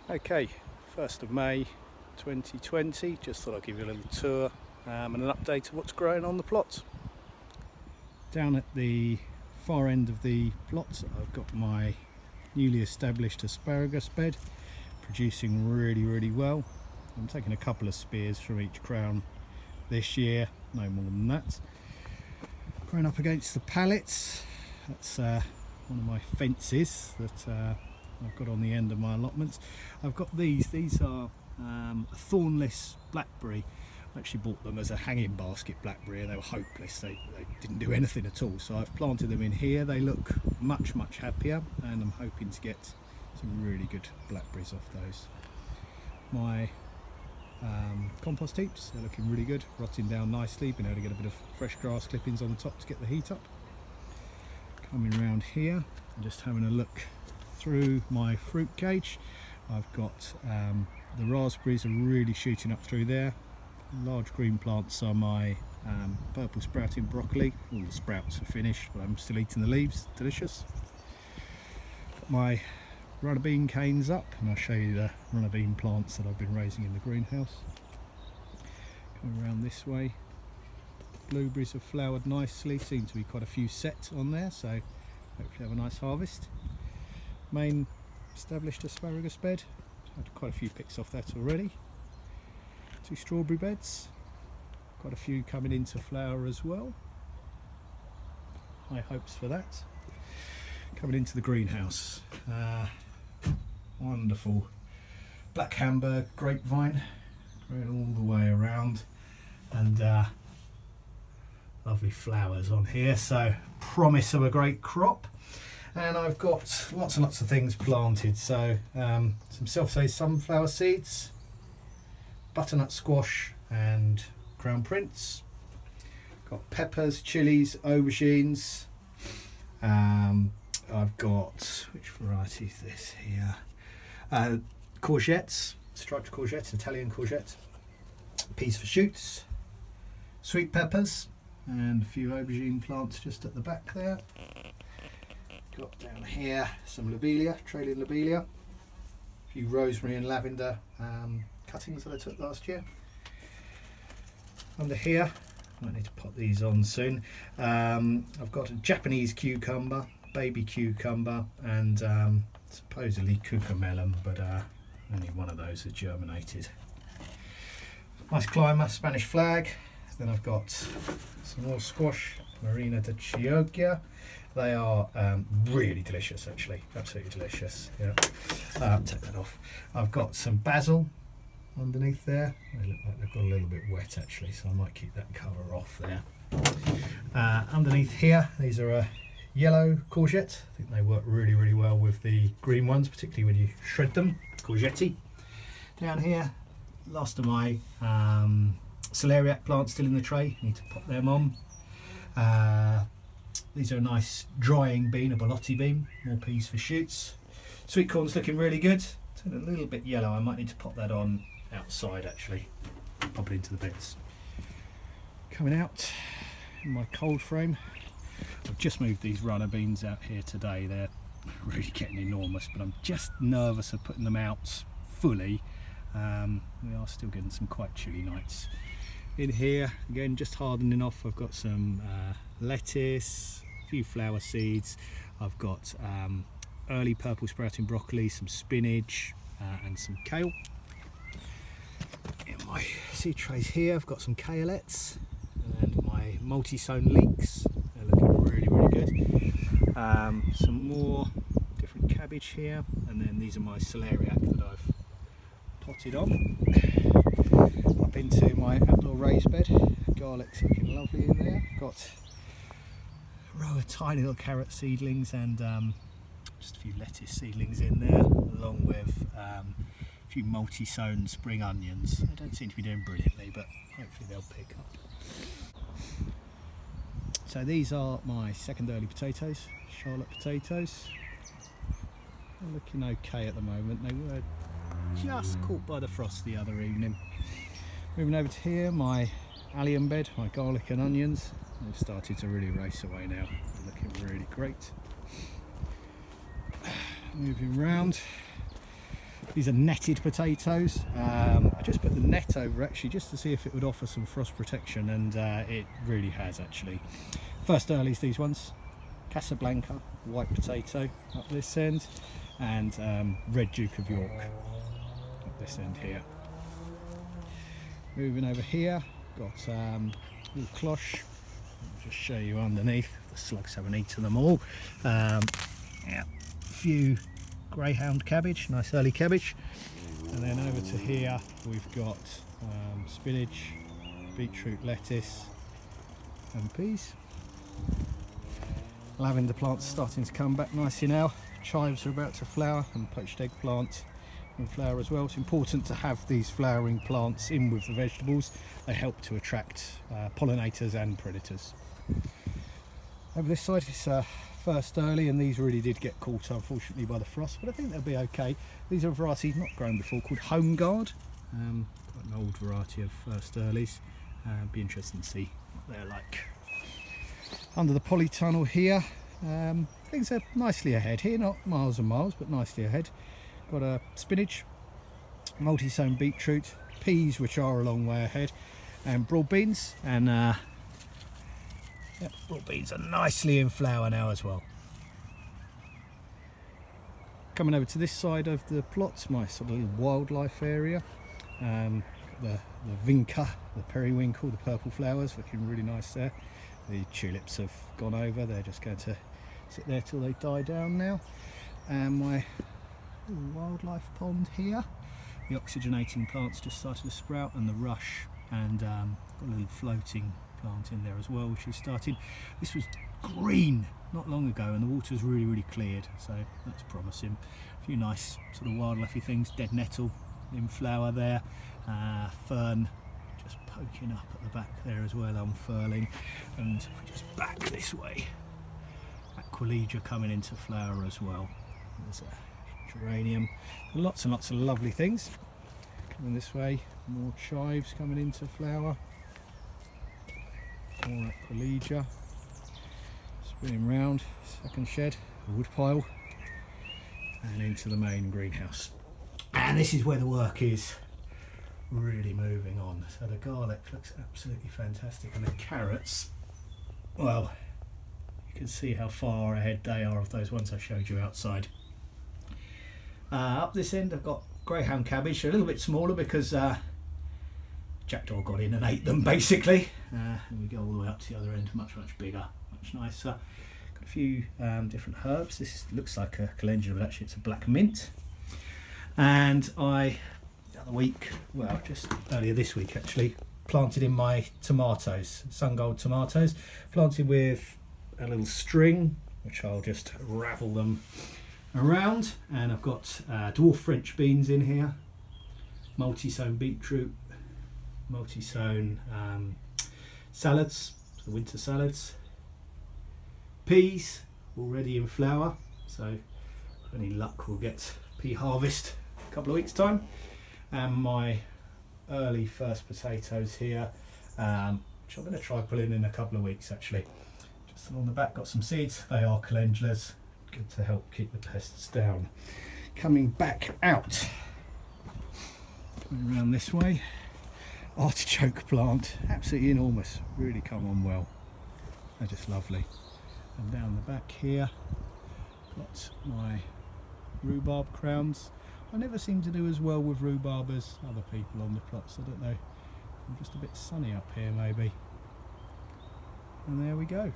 Okay, 1st of May 2020, just thought I'd give you a little tour and an update of what's growing on the plot. Down at the far end of the plot I've got my newly established asparagus bed, producing really well. I'm taking a couple of spears from each crown this year, no more than that. Growing up against the pallets, that's one of my fences that I've got on the end of my allotments. I've got these are a thornless blackberry. I actually bought them as a hanging basket blackberry and they were hopeless, they didn't do anything at all, so I've planted them in here. They look much happier and I'm hoping to get some really good blackberries off those. My compost heaps, they're looking really good, rotting down nicely, been able to get a bit of fresh grass clippings on the top to get the heat up. Coming around here and just having a look through my fruit cage. I've got the raspberries are really shooting up through there. Large green plants are my purple sprouting broccoli. All the sprouts are finished, but I'm still eating the leaves, delicious. Got my runner bean canes up, and I'll show you the runner bean plants that I've been raising in the greenhouse. Going around this way, blueberries have flowered nicely, seem to be quite a few set on there, so hopefully have a nice harvest. Main established asparagus bed, had quite a few picks off that already. 2 strawberry beds, quite a few coming into flower as well. High hopes for that. Coming into the greenhouse, wonderful black Hamburg grapevine growing all the way around, and lovely flowers on here, so promise of a great crop. And I've got lots and lots of things planted, so some self-raised sunflower seeds, butternut squash and crown prince. Got peppers, chilies, aubergines. I've got, which variety is this here? Courgettes, striped courgettes, Italian courgette. Peas for shoots, sweet peppers, and a few aubergine plants just at the back there. Got down here some lobelia, trailing lobelia, a few rosemary and lavender cuttings that I took last year. Under here, I might need to pop these on soon. I've got a Japanese cucumber, baby cucumber, and supposedly cucamelon, but only one of those has germinated. Nice climber, Spanish flag. Then I've got some more squash, Marina de Chioggia. They are really delicious, actually, absolutely delicious. Yeah, take that off. I've got some basil underneath there. They look like they've got a little bit wet actually, so I might keep that cover off there. Underneath here, these are a yellow courgette. I think they work really well with the green ones, particularly when you shred them. Courgette. Down here, last of my celeriac plants still in the tray. Need to pop them on. These are a nice drying bean, a borlotti bean, more peas for shoots. Sweet corn's looking really good. Turned a little bit yellow, I might need to pop that on outside actually. Pop it into the beds. Coming out in my cold frame, I've just moved these runner beans out here today. They're really getting enormous, but I'm just nervous of putting them out fully. We are still getting some quite chilly nights. In here, again, just hardening off, I've got some lettuce, a few flower seeds. I've got early purple sprouting broccoli, some spinach, and some kale. In my seed trays here, I've got some kaleettes and my multi-sown leeks. They're looking really good. Some more different cabbage here, and then these are my celeriac that I've potted on. Up into my outdoor raised bed, garlic's looking lovely in there. Got a row of tiny little carrot seedlings and just a few lettuce seedlings in there, along with a few multi-sown spring onions. They don't seem to be doing brilliantly, but hopefully they'll pick up. So these are my second early potatoes, Charlotte potatoes. They're looking okay at the moment. They were just caught by the frost the other evening. Moving over to here, my allium bed, my garlic and onions. They've started to really race away now. They're looking really great. Moving round, These are netted potatoes. I just put the net over actually just to see if it would offer some frost protection, and it really has actually. First earlies, these ones. Casablanca, white potato up this end, and red Duke of York up this end here. Moving over here, got little cloche. I'll just show you underneath. The slugs haven't eaten them all. Yeah, a few greyhound cabbage, nice early cabbage. And then over to here we've got spinach, beetroot, lettuce and peas. Lavender plants starting to come back nicely now. Chives are about to flower, and poached eggplant in flower as well. It's important to have these flowering plants in with the vegetables. They help to attract pollinators and predators. Over this side it's first early, and these really did get caught unfortunately by the frost, but I think they'll be okay. These are a variety not grown before called Home Guard. Quite an old variety of first earlies. Be interesting to see what they're like. Under the polytunnel here, things are nicely ahead here, not miles and miles, but nicely ahead. Got a spinach, multi-sown beetroot, peas which are a long way ahead, and broad beans, and broad beans are nicely in flower now as well. Coming over to this side of the plots, my sort of little wildlife area. The vinca, the periwinkle, the purple flowers looking really nice there. The tulips have gone over, they're just going to sit there till they die down now. And my little wildlife pond here, the oxygenating plants just started to sprout, and the rush, and got a little floating plant in there as well which is starting. This was green not long ago and the water's really cleared, so that's promising. A few nice sort of wildlifey things, dead nettle in flower there, fern just poking up at the back there as well, unfurling, and if we just back this way, aquilegia coming into flower as well. There's a geranium, lots and lots of lovely things. Coming this way, more chives coming into flower, more aquilegia, spinning round, second shed, a wood pile, and into the main greenhouse. And this is where the work is really moving on. So the garlic looks absolutely fantastic, and the carrots, well, you can see how far ahead they are of those ones I showed you outside. Up this end I've got greyhound cabbage, a little bit smaller because jackdaw got in and ate them basically. And we go all the way up to the other end, much bigger, much nicer. Got a few different herbs. This looks like a calendula, but actually it's a black mint. And the other week, well, just earlier this week actually, planted in my tomatoes, sun gold tomatoes, planted with a little string, which I'll just ravel them around. And I've got dwarf French beans in here, multi-sown beetroot, multi-sown salads, so winter salads, peas already in flower, so if any luck we'll get pea harvest a couple of weeks time. And my early first potatoes here, which I'm going to try pulling in a couple of weeks actually. Just along the back got some seeds, they are calendulas, good to help keep the pests down. Coming back out, coming around this way, artichoke plant, absolutely enormous, really come on well, they're just lovely. And down the back here got my rhubarb crowns. I never seem to do as well with rhubarb as other people on the plots, I don't know, I'm just a bit sunny up here maybe. And there we go.